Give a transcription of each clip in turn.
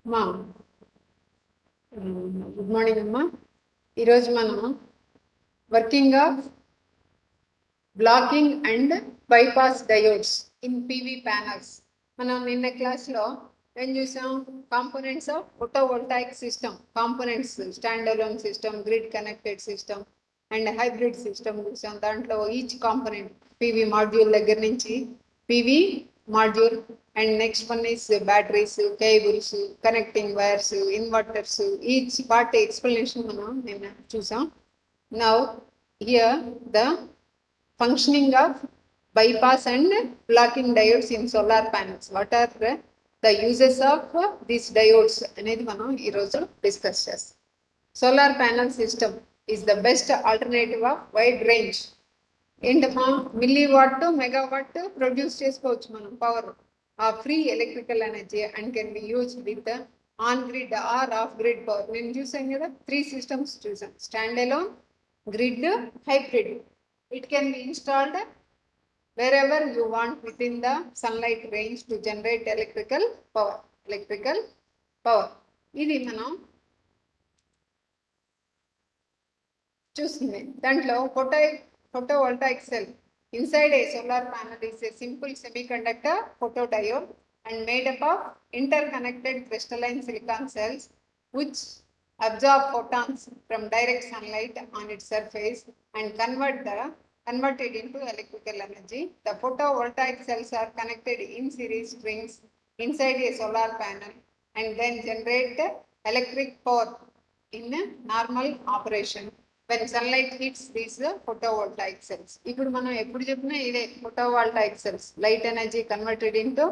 అమ్మా good morning అమ్మా. ఈరోజు మనం working of blocking and bypass diodes in PV panels. మనం నిన్న క్లాస్లో ఏం చూసాం? Components of photovoltaic system, components stand alone system, grid connected system and hybrid system చూసాం. దాంట్లో ఈచ్ కాంపోనెంట్ పీవీ మాడ్యూల్ దగ్గర నుంచి PV module and next one is batteries, cables, connecting wires, inverters, each part explanation మనం నిన్న చూసాం. Now here the functioning of bypass and blocking diodes in solar panels. What are the uses of these diodes అనేది మనం ఈరోజు discuss చేస్తాం. Solar panel system is the best alternative of wide range. ఏంటమ్మా, milli what megawatt produce చేసుకోవచ్చు మనం power free electrical energy and can be used with the on-grid or off-grid power. నేను చూసాను కదా, 3 systems చూసాను: standalone, grid, hybrid. It can be installed wherever you want within the sunlight range to generate electrical power. ఇది మనం చూస్తుంది. దాంట్లో photovoltaic cell inside a solar panel is a simple semiconductor photodiode and made up of interconnected crystalline silicon cells which absorb photons from direct sunlight on its surface and convert it into electrical energy. The photovoltaic cells are connected in series strings inside a solar panel and then generate electric power in normal operation when sunlight hits these photovoltaic cells. ఇప్పుడు మనం ఎప్పుడు చెప్పినా ఇదే photovoltaic cells, light energy converted into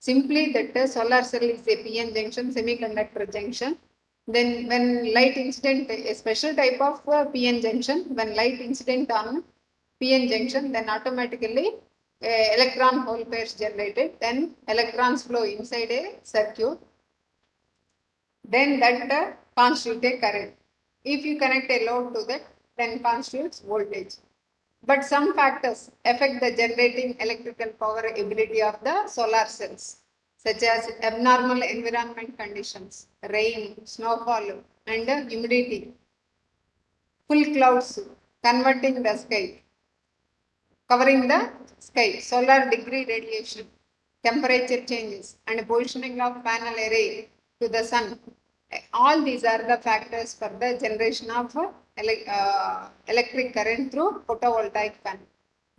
simply that solar cell is a PN junction, semiconductor junction. Then when light incident, a special type of PN junction, when light incident on PN junction, then automatically electron hole pairs generated, then electrons flow inside a circuit, then that constitutes a current. If you connect a load to that, then constitutes voltage. But some factors affect the generating electrical power ability of the solar cells, such as abnormal environment conditions, rain, snowfall, and humidity, full clouds converting the sky, covering the sky, solar degree radiation, temperature changes, and positioning of panel array to the sun. All these are the factors for the generation of electric current through photovoltaic panel.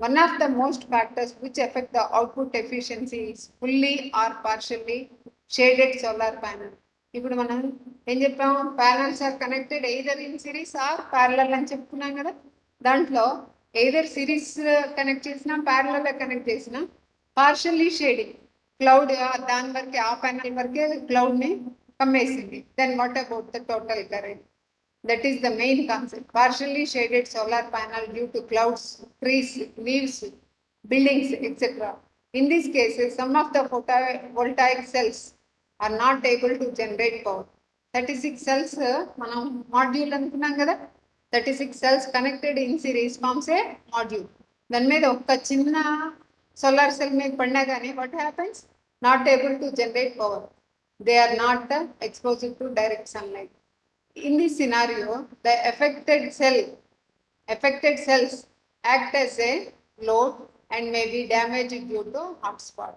One of the most factors which affect the output efficiency is fully or partially shaded solar panel. ఇప్పుడు మనం ఏం చెప్పాము? Panels are connected either in series or parallel అని చెప్పుకున్నాం కదా. దాంట్లో either series connect చేసినా parallel connect చేసినా పార్షల్లీ షేడింగ్, క్లౌడ్ దాని వరకే, ఆ ప్యానల్ వరకే క్లౌడ్ని కమ్మేసింది. Then what about the total current? That is the main concept. Partially shaded solar panel due to clouds, trees, leaves, buildings, etc. In these cases, some of the photovoltaic cells are not able to generate power. 36 cells మనం module అనుకున్నాం కదా, 36 cells connected in series forms a module. దాని మీద ఒక చిన్న solar cell మీద పడినా కానీ what happens? Not able to generate power. They are not exposed to direct sunlight. In this scenario, the affected cells act as a load and may be damaged due to hotspot.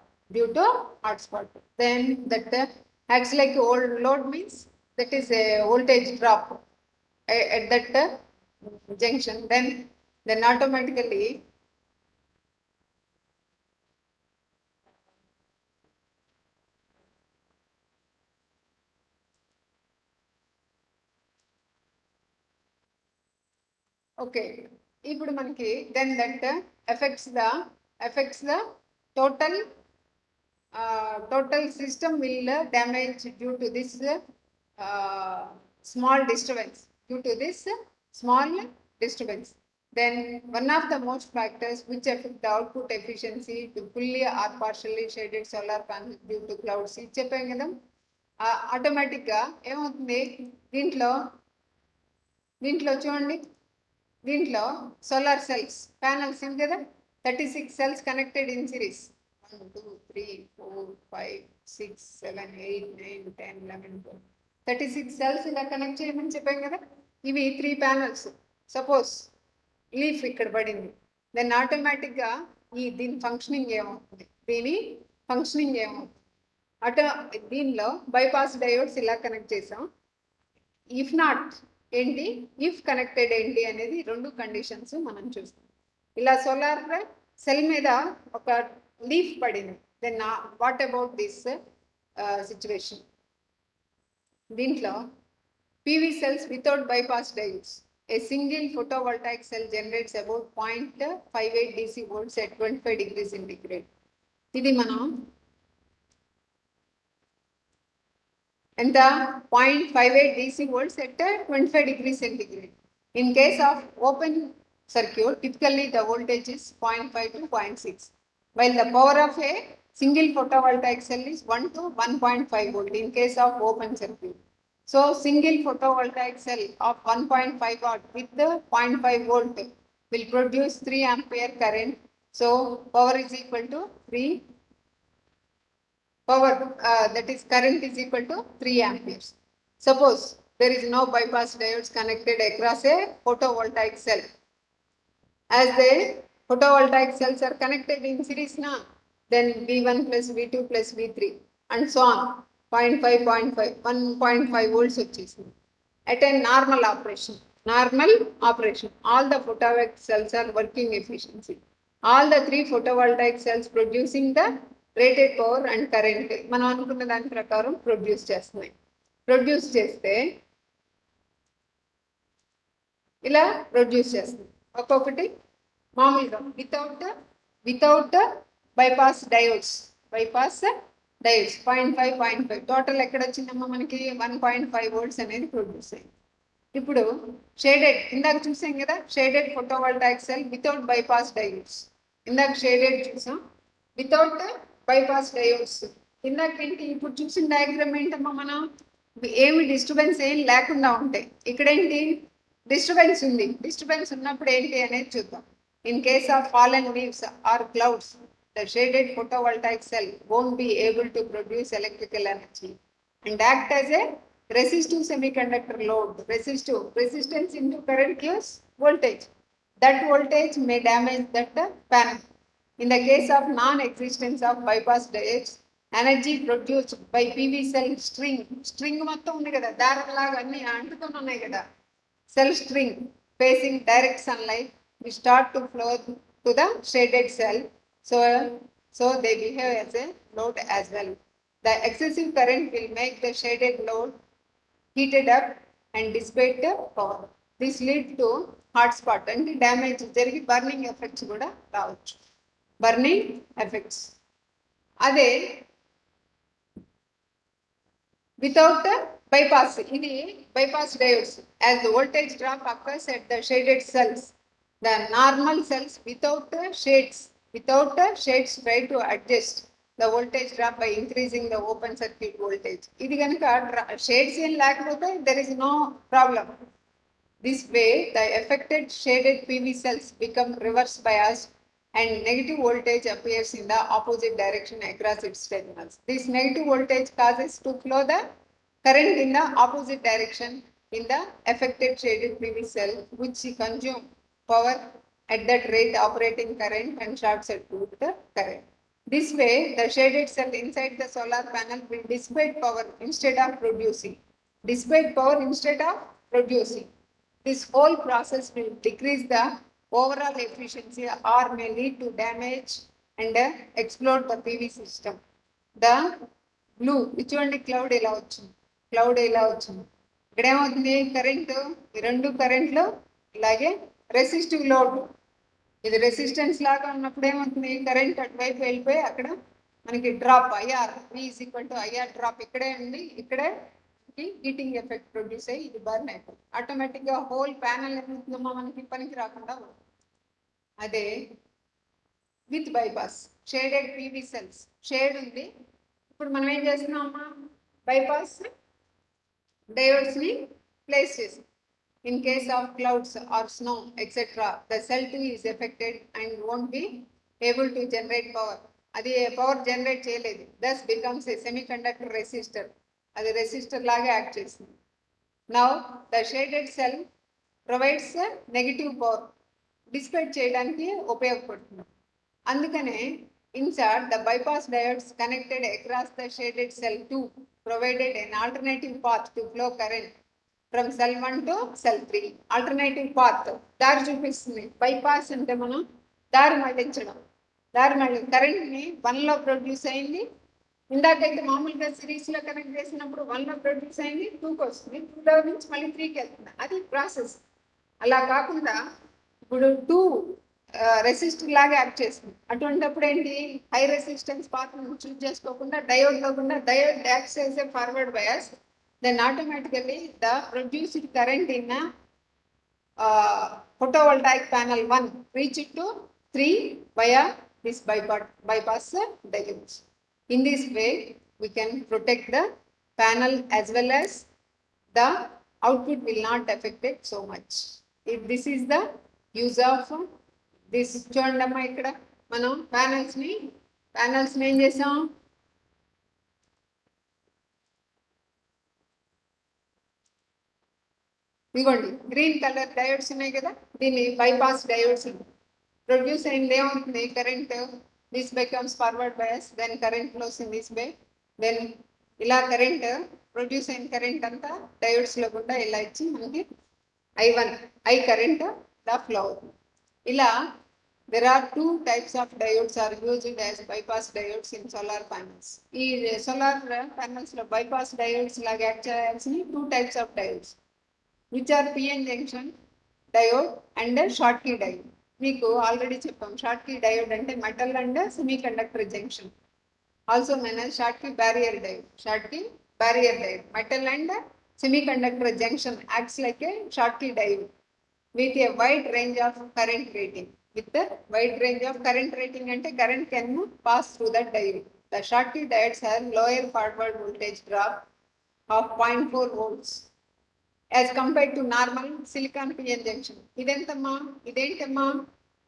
Then that acts like a load means that is a voltage drop at that junction. Then automatically okay, ఇప్పుడు మనకి then that affects the total system will damage due to this small disturbance. Then one of the most factors which affect the output efficiency to fully or partially shaded solar panels due to clouds. ఇది చెప్పాం కదా, ఆటోమేటిక్గా ఏమవుతుంది? దీంట్లో చూడండి, దీంట్లో solar cells panels ఉంది కదా, 36 cells connected in series, 1 2 3 4 5 6, 7, 8, 9, 10, 11, 12. 36 cells ఇలా కనెక్ట్ చేయమని చెప్పాం కదా. ఇవి 3 panels. సపోజ్ లీఫ్ ఇక్కడ పడింది, దెన్ ఆటోమేటిక్గా దీని ఫంక్షనింగ్ ఏమవుతుంది, అటు దీనిలో బైపాస్ డయోడ్స్ ఇలా కనెక్ట్ చేసాం. ఇఫ్ నాట్ ఏంటి, ఇఫ్ కనెక్టెడ్ ఏంటి అనేది 2 కండిషన్స్ మనం చూస్తాం. ఇలా సోలార్ సెల్ మీద ఒక లీఫ్ పడింది, then what about this situation? దీంట్లో PV cells without bypass diodes, a single photovoltaic cell generates about 0.58 DC volts at 25 degrees centigrade. ఇది మనం ఎంత 0.58 DC volts at 25 degrees centigrade. In case of open circuit, typically the voltage is 0.5 to 0.6, while the power of a single photovoltaic cell is 1 to 1.5 volt in case of open circuit. So single photovoltaic cell of 1.5 watt with the 0.5 volt will produce 3 ampere current. So power is equal to 3 power, that is current is equal to 3 amperes. Suppose there is no bypass diodes connected across a photovoltaic cell. As the photovoltaic cells are connected in series now, then V1 plus V2 plus V3 and so on, 0.5, 0.5, 1.5 volts వచ్చేసింది. At a normal operation, all the photovoltaic cells are working efficiency. All the 3 photovoltaic cells producing the rated power and current మనం అనుకున్న దాని ప్రకారం produce చేస్తున్నాయి. Produce చేస్తే ఇలా produce చేస్తుంది ఒక్కొక్కటి మామూలుగా వితౌట్ bypass diodes 0.5 టోటల్ ఎక్కడ వచ్చిందమ్మా మనకి 1.5 volts అనేది ప్రొడ్యూస్ అయింది. ఇప్పుడు షేడెడ్ ఇందాక చూసాం కదా, shaded photovoltaic cell without bypass diodes. ఇందాక షేడెడ్ చూసాం, వితౌట్ bypass diodes. ఇందాక ఏంటి, ఇప్పుడు చూసిన డయాగ్రామ్ ఏంటమ్మా, మనం ఏమి డిస్టర్బెన్స్ ఏం లేకుండా ఉంటాయి. ఇక్కడేంటి డిస్టర్బెన్స్ ఉంది, డిస్టర్బెన్స్ ఉన్నప్పుడు ఏంటి అనేది చూద్దాం. In case of fallen leaves or clouds, the shaded photovoltaic cell won't be able to produce electrical energy and act as a resistive semiconductor load. Resistance into current gives voltage. That voltage may damage that panel. In the case of non-existence of bypass diodes, energy produced by PV cell string మొత్తం ఉంది కదా, దారంలాగా అన్ని అంటుకొని ఉన్నాయి కదా, cell string facing direct sunlight we start to flow to the shaded cell, so they behave as a load as well. The excessive current will make the shaded load heated up and dissipate the power. This leads to hot spot and damage జరిగి burning effects కూడా రావచ్చు. Burning effects అదే without bypass, ఇది bypass diodes. As the voltage drop occurs at the shaded cells, the normal cells without shades try to adjust the voltage drop by increasing the open circuit voltage. ఇది కనుక shades ఏం లేకపోతే there is no problem. This way the affected shaded PV cells become reverse biased and negative voltage appears in the opposite direction across its terminals. This negative voltage causes to flow the current in the opposite direction in the affected shaded PV cell, which consume power at that rate operating current and short circuit the current. This way the shaded cell inside the solar panel will dissipate power instead of producing. This whole process will decrease the overall efficiency or may lead to damage and explode the PV system. The blue ఇటువంటి cloud ఇలా వచ్చింది, ఇక్కడ ఏమవుతుంది, current ఈ 2 కరెంట్లు ఇలాగే resistive load, ఇది resistance లాగా ఉన్నప్పుడు ఏమవుతుంది, కరెంట్ అటువైపు వెళ్ళిపోయి అక్కడ మనకి డ్రాప్ IR IR డ్రాప్ ఇక్కడే ఉంది, ఇక్కడే హీటింగ్ ఎఫెక్ట్ ప్రొడ్యూస్ అయ్యి ఇది బర్న్ అయిపోతుంది. ఆటోమేటిక్గా హోల్ ప్యానల్ ఏమవుతుందమ్మా మనకి పనికి రాకుండా ఉంటుంది. అదే with bypass shaded PV cells, shade ఉంది, ఇప్పుడు మనం ఏం చేస్తున్నామమ్మా, bypass diodes ని ప్లేస్ చేసాం. In case of clouds or snow, etc., the cell too is affected and won't be able to generate power. అది పవర్ జనరేట్ చేయలేదు, thus becomes a semi conductor resistor, అది resistor లాగా act చేస్తుంది. Now the shaded cell provides negative power, dissipate చేయడానికి ఉపయోగపడుతుంది. అందుకనే insert the bypass diodes connected across the shaded cell 2 ప్రొవైడెడ్ an alternative path to flow current from cell 1 to cell 3. Alternative path, దారి చూపిస్తుంది. Bypass అంటే మనం దారి మళ్లించడం, దారి మళ్ళీ కరెంట్ని 1లో ప్రొడ్యూస్ అయింది, ఇందాకైతే మామూలుగా సిరీస్లో కనెక్ట్ చేసినప్పుడు 1లో ప్రొడ్యూస్ అయింది 2కి వస్తుంది, 2లో నుంచి మళ్ళీ 3కి వెళ్తుంది, అది ప్రాసెస్. అలా కాకుండా ఇప్పుడు 2 రెసిస్టర్ లాగా యాక్ట్ చేస్తుంది. అటువంటిప్పుడు ఏంటి, హై రెసిస్టెన్స్ పాత్ చూస్ చేసుకోకుండా డయోడ్ లోకుండా diode acts as a forward bias, then automatically the produced current in a photovoltaic panel 1 reach it to 3 via this bypass diodes. In this way we can protect the panel as well as the output will not affected so much. If this is the use of this, చూడండమ్మా ఇక్కడ మనం panels ని ఏం చేసాం, ఇదిగోండి green colour diodes ఉన్నాయి కదా, దీన్ని బైపాస్ డయోడ్స్. ప్రొడ్యూస్ అయింది ఏమవుతుంది, current, this becomes forward bias, then current flows in this way, then ఇలా కరెంట్ ప్రొడ్యూస్ అయిన కరెంట్ అంతా డయోడ్స్లో కూడా ఇలా ఇచ్చి మనకి ఐ కరెంట్ ఇలా ఫ్లో అవుతుంది. ఇలా there are 2 types of diodes are used as bypass diodes in solar panels. ఈ సోలార్ panels లో bypass diodes లాగా యాక్ట్ చేయాల్సిన 2 types of diodes, which are PN junction diode and Schottky diode. మీకు already చెప్పాం, Schottky diode అంటే metal and semi conductor junction, also known as Schottky barrier diode. Schottky barrier diode, metal and semiconductor junction acts like a Schottky diode with a wide range of current rating. With the wide range of current rating ante current can pass through the diode. The Schottky diodes have lower forward voltage drop of 0.4 volts as compared to normal silicon PN junction. Identama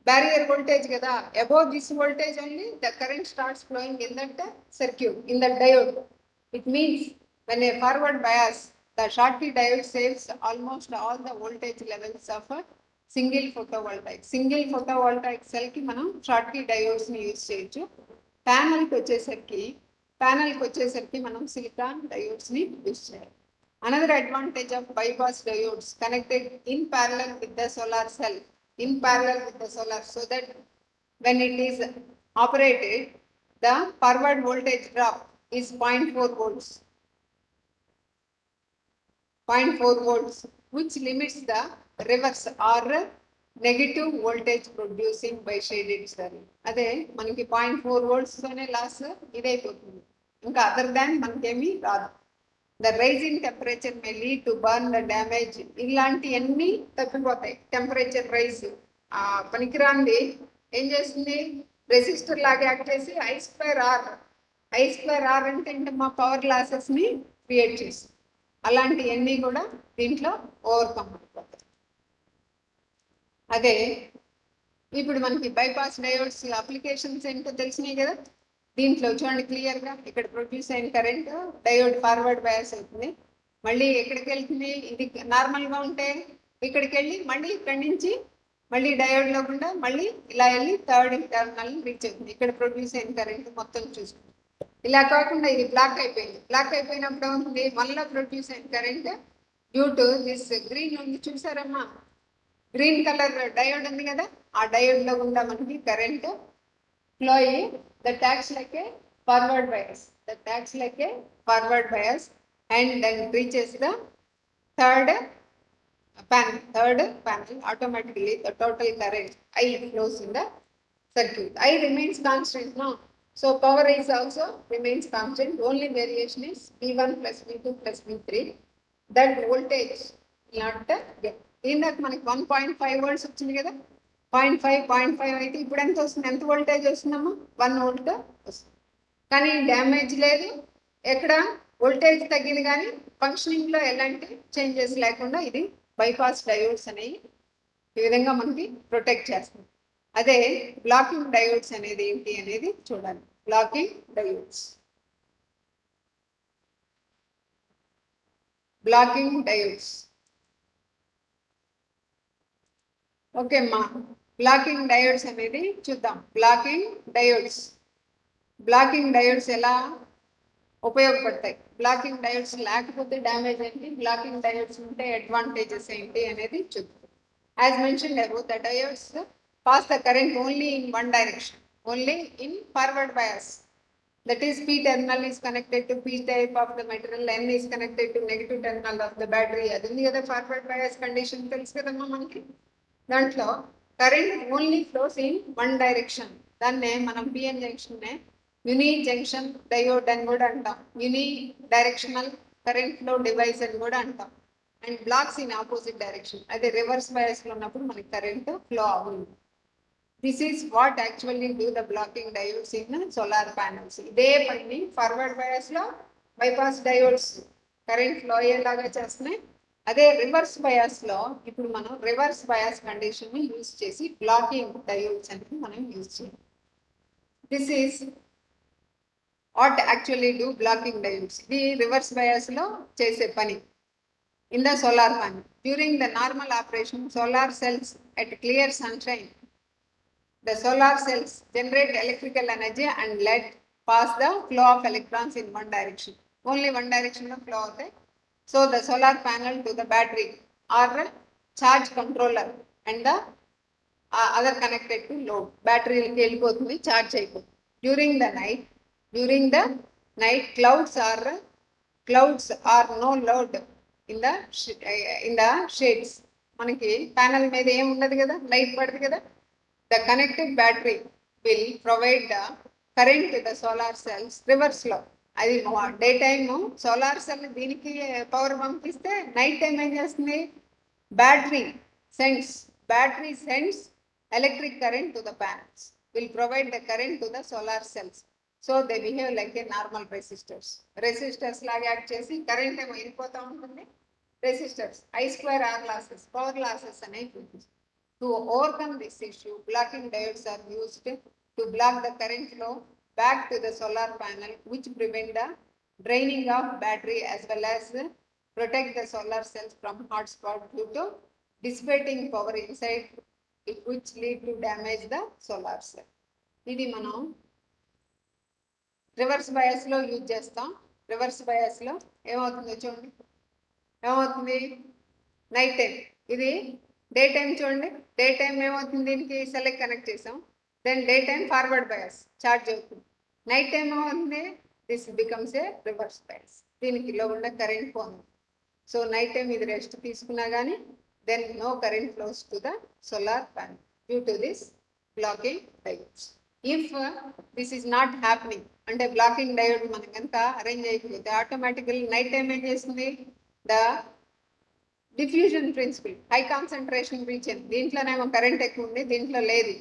barrier voltage kada, above this voltage only the current starts flowing in that circuit, in the diode. It means when a forward bias, the Schottky diode saves almost all the voltage levels of a single photovoltaic cell కి మనం షార్ట్కీ diodes ని use చేయొచ్చు. ప్యానల్కి వచ్చేసరికి మనం silicon diodes ని use చేయాలి. Another advantage of bypass diodes connected in parallel with the solar cell, so that when it is operated the forward voltage drop is 0.4 volts, which limits the reverse or negative voltage producing by shaded cell. అదే మనకి 0.4 voltsతోనే loss ఇదైపోతుంది, ఇంకా other than మనకేమీ రాదు. The rise in temperature may lead to burn the damage, ఇలాంటివన్నీ తప్పిపోతాయి. Temperature rise పనికిరాంది ఏం చేస్తుంది, resistor లాగా యాక్ట్ చేసి ఐ స్క్వేర్ ఆర్ అంటే మా పవర్ లాసెస్ని క్రియేట్ చేస్తుంది. అలాంటివన్నీ కూడా దీంట్లో ఓవర్కమ్ అయిపోతాయి. అదే ఇప్పుడు మనకి బైపాస్ డయోడ్స్ అప్లికేషన్స్ ఏంటో తెలిసినాయి కదా. దీంట్లో చూడండి క్లియర్గా, ఇక్కడ ప్రొడ్యూస్ అయిన కరెంట్ డయోడ్ ఫార్వర్డ్ బయాస్ అవుతుంది, మళ్ళీ ఎక్కడికి వెళ్తుంది, ఇది నార్మల్గా ఉంటే ఇక్కడికి వెళ్ళి మళ్ళీ ఇక్కడి నుంచి మళ్ళీ డయోడ్లో గుండా మళ్ళీ ఇలా వెళ్ళి థర్డ్ టెర్మినల్ రీచ్ అవుతుంది. ఇక్కడ ప్రొడ్యూస్ అయిన కరెంట్ మొత్తం చూసుకుంది. ఇలా కాకుండా ఇది బ్లాక్ అయిపోయినప్పుడు ఏమవుతుంది, 1లో ప్రొడ్యూస్ అయిన current due to this green ఉంది చూసారమ్మా, గ్రీన్ కలర్ డయోడ్ ఉంది కదా, ఆ డయోడ్లో గుండా మనకి కరెంట్ ఫ్లో అయ్యి that acts like a forward bias and then reaches the third panel. Automatically the total current I flows in the circuit. I remains constant now, so power is also remains constant, only variation is V1 plus V2 plus V3. That voltage not get. ఇందాక మనకి 1.5 volts వచ్చింది కదా, 0.5 అయితే ఇప్పుడు ఎంత వస్తుంది, ఎంత voltage వస్తుందమ్మా, 1 volt వస్తుంది. కానీ డ్యామేజ్ లేదు, ఎక్కడ వోల్టేజ్ తగ్గింది కానీ ఫంక్షనింగ్లో ఎలాంటి చేంజెస్ లేకుండా ఇది బైపాస్ డయోడ్స్ అనేవి ఈ విధంగా మనకి ప్రొటెక్ట్ చేస్తుంది. అదే బ్లాకింగ్ డయోడ్స్ అనేది ఏంటి అనేది చూడాలి. Blocking diodes. Blocking diodes. Okay అమ్మా, బ్లాకింగ్ డయోడ్స్ అనేది చూద్దాం. బ్లాకింగ్ డయోడ్స్ ఎలా ఉపయోగపడతాయి, బ్లాకింగ్ డయోడ్స్ లేకపోతే డ్యామేజ్ ఏంటి, బ్లాకింగ్ డయోడ్స్ ఉంటే అడ్వాంటేజెస్ ఏంటి అనేది చూద్దాం. As mentioned above, the diodes pass the current only in one direction, only in forward bias. That is, P terminal is connected to P type of the material, N is connected to negative terminal of the battery. అది ఉంది కదా forward bias condition, తెలుసు కదమ్మా మనకి. దాంట్లో current only flows in one direction. దాన్నే మనం PN junction నే యూని జంక్షన్ డయోడ్ అని కూడా అంటాం, యూని డైరెక్షనల్ కరెంట్ ఫ్లో డివైస్ అని కూడా అంటాం. And blocks in opposite direction, అదే రివర్స్ బయాస్ లో ఉన్నప్పుడు మనకి కరెంట్ ఫ్లో అవ్వదు. This is what actually do the blocking diodes in solar panels. ఇదే పని ఫార్వర్డ్ బయాస్ లో బైపాస్ డయోడ్స్ కరెంట్ ఫ్లో అయ్యేలాగా చేస్తున్నాయి. అదే రివర్స్ బయాస్ లో ఇప్పుడు మనం రివర్స్ బయాస్ కండిషన్ ని యూజ్ చేసి బ్లాకింగ్ డయోడ్స్ అనేది మనం యూజ్ చేయాలి. This is what actually do blocking diodes. ఇది రివర్స్ బయాస్ లో చేసే పని. In the solar panel, during the normal operation, solar cells at clear sunshine, the solar cells generate electrical energy and let pass the flow of electrons in one direction. Only one direction of flow okay? So the solar panel to the battery or charge controller and the other connected to load. Battery వెళ్ళిపోతుంది, charge అయిపోతుంది. During the night, clouds are no load in the shades. మనకి panel మీద ఏం ఉండదు కదా, light పడదు కదా. The connected battery will provide the current to the solar cells reverse లో. అది డే టైమ్ సోలార్ సెల్ దీనికి పవర్ పంపిస్తే, నైట్ టైం ఏం చేస్తుంది, battery sends electric current to the panels, will provide the current to the solar cells. So they behave like a normal resistors లాగా act చేసి current ఏమో వెళ్ళిపోతూ ఉంటుంది. Resistors I2R losses, power losses అనేవి. To overcome this issue, blocking diodes are used to block the current flow back to the solar panel, which prevent the draining of battery as well as protect the solar cells from hot spot due to dissipating power inside, which lead to damage the solar cell. ఇది మనం reverse bias లో use చేస్తాం. Reverse bias లో ఏమవుతుందో చూడండి, ఏమవుతుంది, night time ఇది day time చూడండి. డే టైం ఏమవుతుంది, దీనికి సెలెక్ట్ కనెక్ట్ చేసాం, then day time forward bias charge అవుతుంది. నైట్ టైం ఏమవుతుంది, this becomes a reverse bias, దీనికి లో ఉన్న కరెంట్ పోను. సో నైట్ టైం ఇది రెస్ట్ తీసుకున్నా కానీ then no current flows to the solar panel due to this blocking diodes. If this is not happening, అంటే బ్లాకింగ్ డయోడ్ మనం కనుక అరేంజ్ చేయకపోతే ఆటోమేటికల్లీ నైట్ టైం ఏం చేస్తుంది, the diffusion principle, high concentration region, దీంట్లోనేమో current ఎక్కువ ఉంది, దీంట్లో లేదు.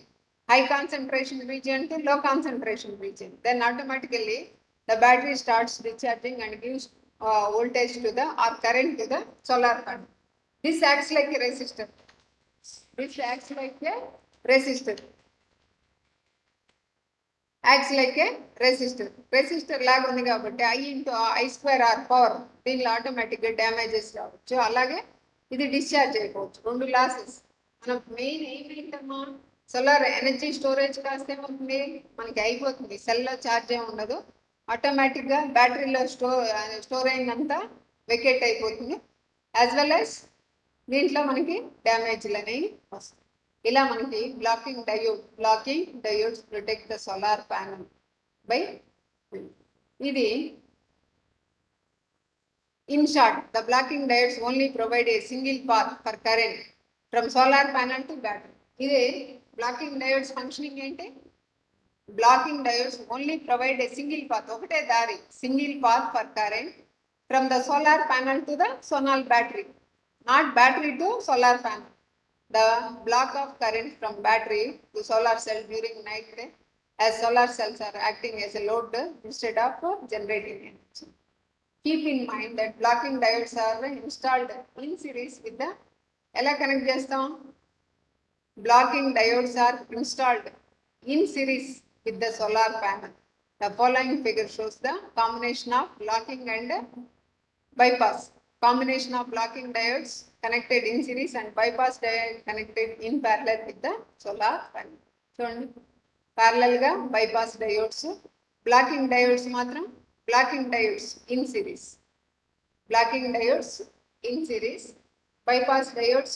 High concentration region to low concentration region, then automatically the battery starts discharging and gives voltage to the or current to the solar panel. This acts like a resistor. Resistor లాగా ఉంది కాబట్టి I/I2R power, దీనిలో ఆటోమేటిక్గా damages రావచ్చు, అలాగే ఇది discharge అయిపోవచ్చు. రెండు లాసెస్. మనం మెయిన్ ఏమేంటమ్మా, సోలార్ ఎనర్జీ స్టోరేజ్ కాస్ట్ ఏమవుతుంది, మనకి అయిపోతుంది, సెల్లో ఛార్జ్ ఏమి ఉండదు, ఆటోమేటిక్గా బ్యాటరీలో స్టోర్ అయినంతా వెకేట్ అయిపోతుంది. యాజ్ వెల్ యాజ్ దీంట్లో మనకి డ్యామేజ్లు అనేవి వస్తాయి. ఇలా మనకి blocking diodes protect the solar panel by ఇది. In short, the blocking diodes only provide a single path for current from solar panel to battery. ఇదే బ్లాకింగ్ డయోడ్స్ ఫంక్షనింగ్ ఏంటి, blocking diodes only provide a single path, ఒకటే దారి, single path for current from the solar panel to the solar battery, not battery to solar panel. The block of current from battery to solar cell during night, as solar cells are acting as a load instead of generating energy. Keep in mind that blocking diodes are installed in series with the, ఎలా connect చేస్తాం, blocking diodes are installed in series with the solar panel. The following figure shows the combination of blocking and bypass. Combination of blocking diodes connected in series and bypass diode connected in parallel with the solar panel. So, parallel ga bypass diodes, blocking diodes matram, blocking diodes in series. Blocking diodes in series, bypass diodes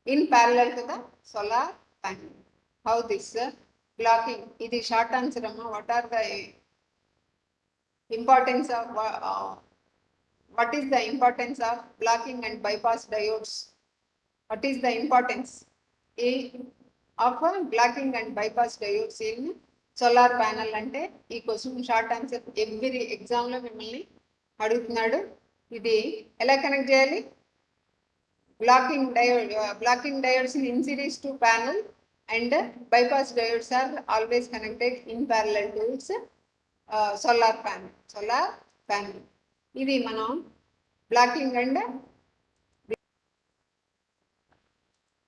in parallel to the solar panel. How this blocking? This is short answer. What are the importance of what is the importance of blocking and bypass diodes? What is the importance of blocking and bypass diodes in solar panel? అంటే ఈ question short answer every exam లో మిమ్మల్ని అడుగుతున్నాడు. ఇది ఎలా connect చేయాలి? blocking diodes in series to panel and bypass diodes are always connected in parallel to its solar panel. ఇది మనం blocking and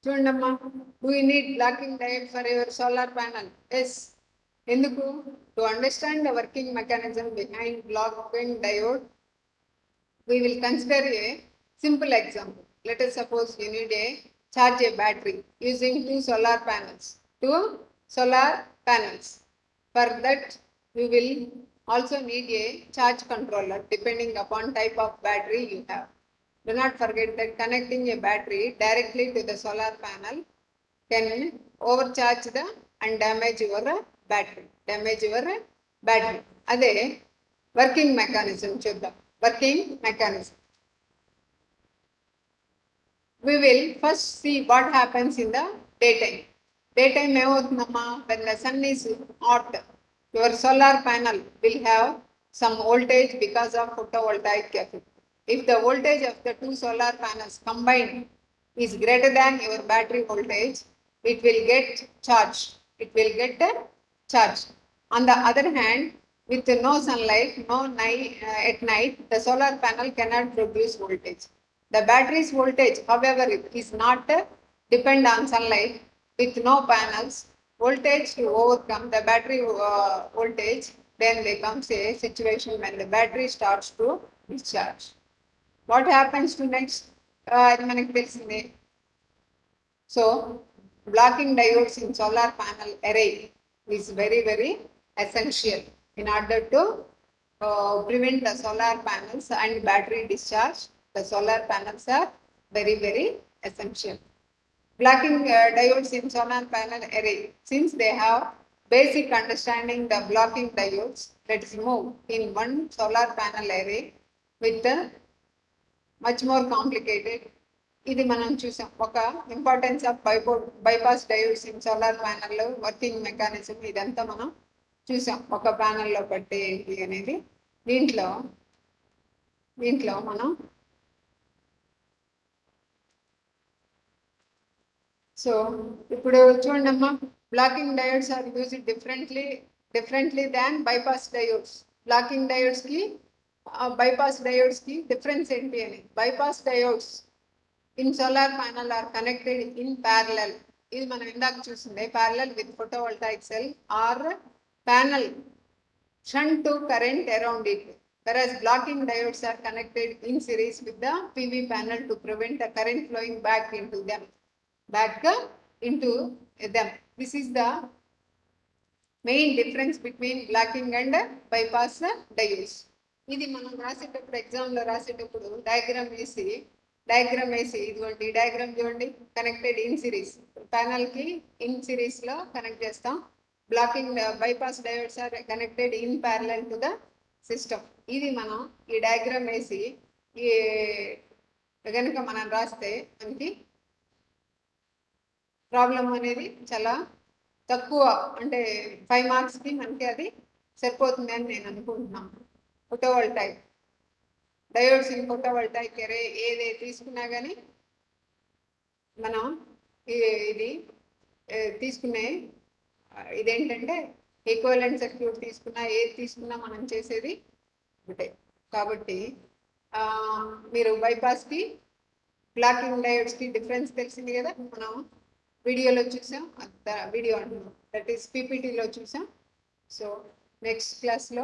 చూడండమ్మా, do you need blocking diode for your solar panel? Yes. ఎందుకు? To understand the working mechanism behind blocking diode, we will consider a simple example. Let us suppose you need a charge a battery using two solar panels. For that, we will also need a charge controller depending upon type of battery you have. Do not forget that connecting a battery directly to the solar panel can overcharge and damage your battery. అదే working mechanism చూద్దాం. Working mechanism. We will first see what happens in the daytime. Daytime ఏమవుతుందమ్మా? When the sun is hot, your solar panel will have some voltage because of photovoltaic effect. If the voltage of the two solar panels combined is greater than your battery voltage, it will get charged. On the other hand, with no sunlight, at night, the solar panel cannot produce voltage. The battery's voltage, however, is not depend on sunlight. With no panels, voltage to overcome the battery voltage, then there comes a situation when the battery starts to discharge. What happens to next? So, blocking diodes in solar panel array is very, very essential in order to prevent the solar panels and battery discharge. The solar panels are very, very essential. Blocking diodes in solar panel array, since they have basic understanding the blocking diodes, let's move in one solar panel array with much more complicated. ఇది మనం చూసాం. ఒక importance of bypass diodes in solar panel లో working mechanism ఇదంతా మనం చూసాం. ఒక ప్యానల్లో పట్టే ఏంటి అనేది దీంట్లో మనం సో ఇప్పుడు చూడండమ్మా, blocking diodes are used differently than bypass diodes. Blocking diodes కి bypass diodes కి డిఫరెన్స్ ఏంటి అని. bypass diodes in solar panel are connected in parallel. ఇది మనం ఇందాక చూసిందే parallel with photovoltaic cell or panel shunt to current around it. Whereas blocking diodes are connected in series with the PV panel to prevent the current flowing back into them. This is the main difference between blocking and bypass diodes. ఇది మనం రాసేటప్పుడు ఎగ్జామ్లో రాసేటప్పుడు diagram వేసి ఇదిగోండి diagram చూడండి. Connected in series ప్యానల్కి in సిరీస్లో connect చేస్తాం. Blocking bypass diodes are connected in parallel to the system. ఇది మనం ఈ డయాగ్రామ్ వేసి కనుక మనం రాస్తే మనకి ప్రాబ్లం అనేది చాలా తక్కువ, అంటే 5 మార్క్స్కి మనకి అది సరిపోతుంది అని నేను అనుకుంటున్నాను. ఫోటోవోల్టాయిక్ డయోడ్స్ ఇన్ ఫోటోవోల్టాయిక్ అరే ఏది తీసుకున్నా కానీ మనం ఇది తీసుకునే ఇదేంటంటే ఈక్వలెంట్ సర్క్యూట్ తీసుకున్నా ఏది తీసుకున్నా మనం చేసేది ఒకటే. కాబట్టి మీరు bypassకి బ్లాకింగ్ డయోడ్స్కి డిఫరెన్స్ తెలిసింది కదా. మనం వీడియోలో చూసాం, వీడియో అంటున్నాం, దట్ ఈస్ పీపీటీలో చూసాం. సో నెక్స్ట్ క్లాస్లో